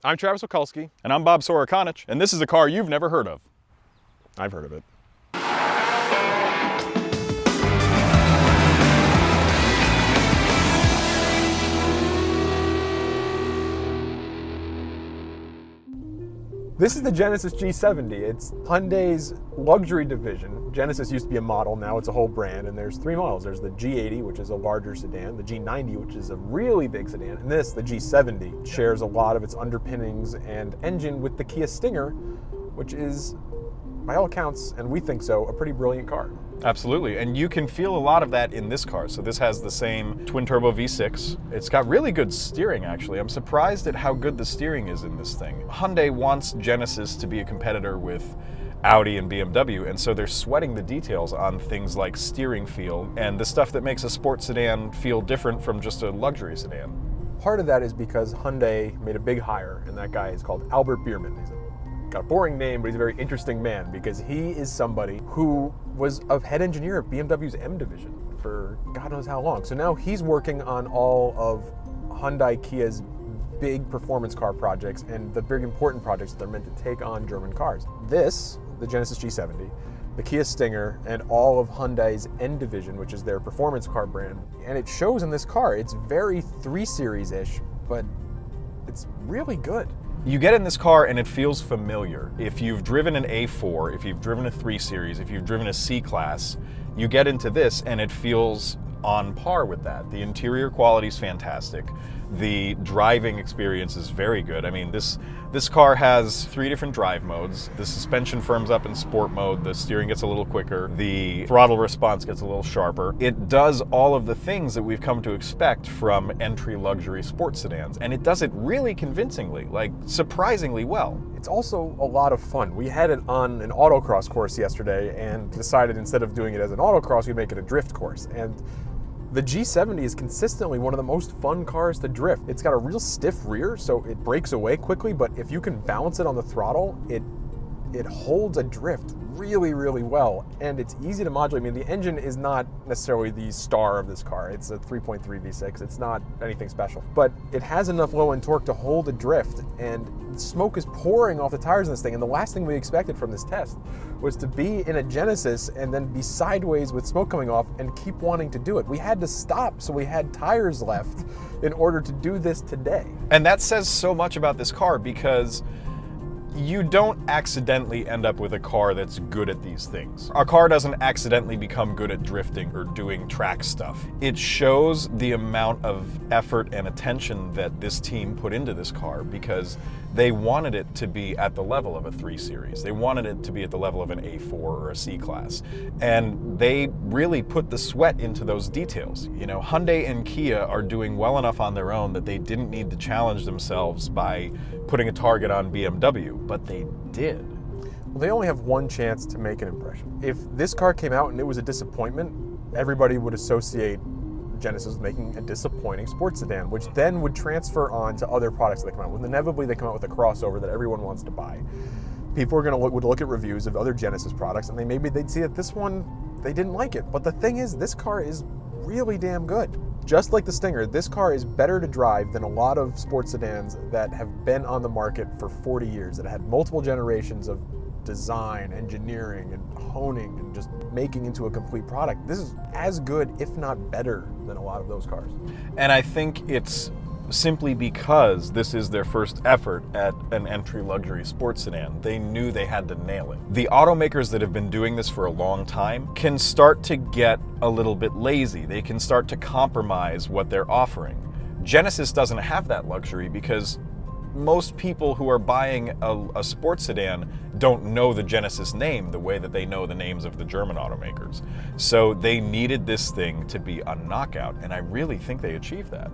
I'm Travis Okulski. And I'm Bob Sorokanich, and this is a car you've never heard of. I've heard of it. This is the Genesis G70. It's Hyundai's luxury division. Genesis used to be a model, now it's a whole brand, and there's three models. There's the G80, which is a larger sedan, the G90, which is a really big sedan, and this, the G70, shares a lot of its underpinnings and engine with the Kia Stinger, which is, by all accounts, and we think so, a pretty brilliant car. Absolutely, and you can feel a lot of that in this car. So this has the same twin-turbo V6. It's got really good steering, actually. I'm surprised at how good the steering is in this thing. Hyundai wants Genesis to be a competitor with Audi and BMW, and so they're sweating the details on things like steering feel and the stuff that makes a sports sedan feel different from just a luxury sedan. Part of that is because Hyundai made a big hire, and that guy is called Albert Biermann. He's got a boring name, but he's a very interesting man because he is somebody who was a head engineer at BMW's M division for God knows how long. So now he's working on all of Hyundai Kia's big performance car projects and the big important projects that they're meant to take on German cars. This, the Genesis G70, the Kia Stinger, and all of Hyundai's N division, which is their performance car brand. And it shows in this car. It's very 3 Series-ish, but it's really good. You get in this car and it feels familiar. If you've driven an A4, if you've driven a 3 Series, if you've driven a C-Class, you get into this and it feels on par with that. The interior quality is fantastic. The driving experience is very good. I mean, this car has 3 different drive modes. The suspension firms up in sport mode, the steering gets a little quicker, the throttle response gets a little sharper. It does all of the things that we've come to expect from entry luxury sports sedans, and it does it really convincingly, like surprisingly well. It's also a lot of fun. We had it on an autocross course yesterday and decided instead of doing it as an autocross, we'd make it a drift course. And the G70 is consistently one of the most fun cars to drift. It's got a real stiff rear, so it breaks away quickly, but if you can balance it on the throttle, it holds a drift really, really well, and it's easy to modulate. I mean, the engine is not necessarily the star of this car. It's a 3.3 V6. It's not anything special, but it has enough low-end torque to hold a drift, and smoke is pouring off the tires in this thing, and the last thing we expected from this test was to be in a Genesis and then be sideways with smoke coming off and keep wanting to do it. We had to stop, so we had tires left in order to do this today. And that says so much about this car because you don't accidentally end up with a car that's good at these things. A car doesn't accidentally become good at drifting or doing track stuff. It shows the amount of effort and attention that this team put into this car because they wanted it to be at the level of a 3 Series. They wanted it to be at the level of an A4 or a C-Class. And they really put the sweat into those details. You know, Hyundai and Kia are doing well enough on their own that they didn't need to challenge themselves by putting a target on BMW, but they did. Well, they only have one chance to make an impression. If this car came out and it was a disappointment, everybody would associate Genesis making a disappointing sports sedan, which then would transfer on to other products that come out with. Inevitably, they come out with a crossover that everyone wants to buy. People are going to would look at reviews of other Genesis products, and maybe they'd see that this one, they didn't like it. But the thing is, this car is really damn good. Just like the Stinger, this car is better to drive than a lot of sports sedans that have been on the market for 40 years, that had multiple generations of design, engineering, and honing, and just making into a complete product. This is as good, if not better, than a lot of those cars. And I think it's simply because this is their first effort at an entry luxury sports sedan. They knew they had to nail it. The automakers that have been doing this for a long time can start to get a little bit lazy. They can start to compromise what they're offering. Genesis doesn't have that luxury because most people who are buying a sports sedan don't know the Genesis name the way that they know the names of the German automakers. So they needed this thing to be a knockout, and I really think they achieved that.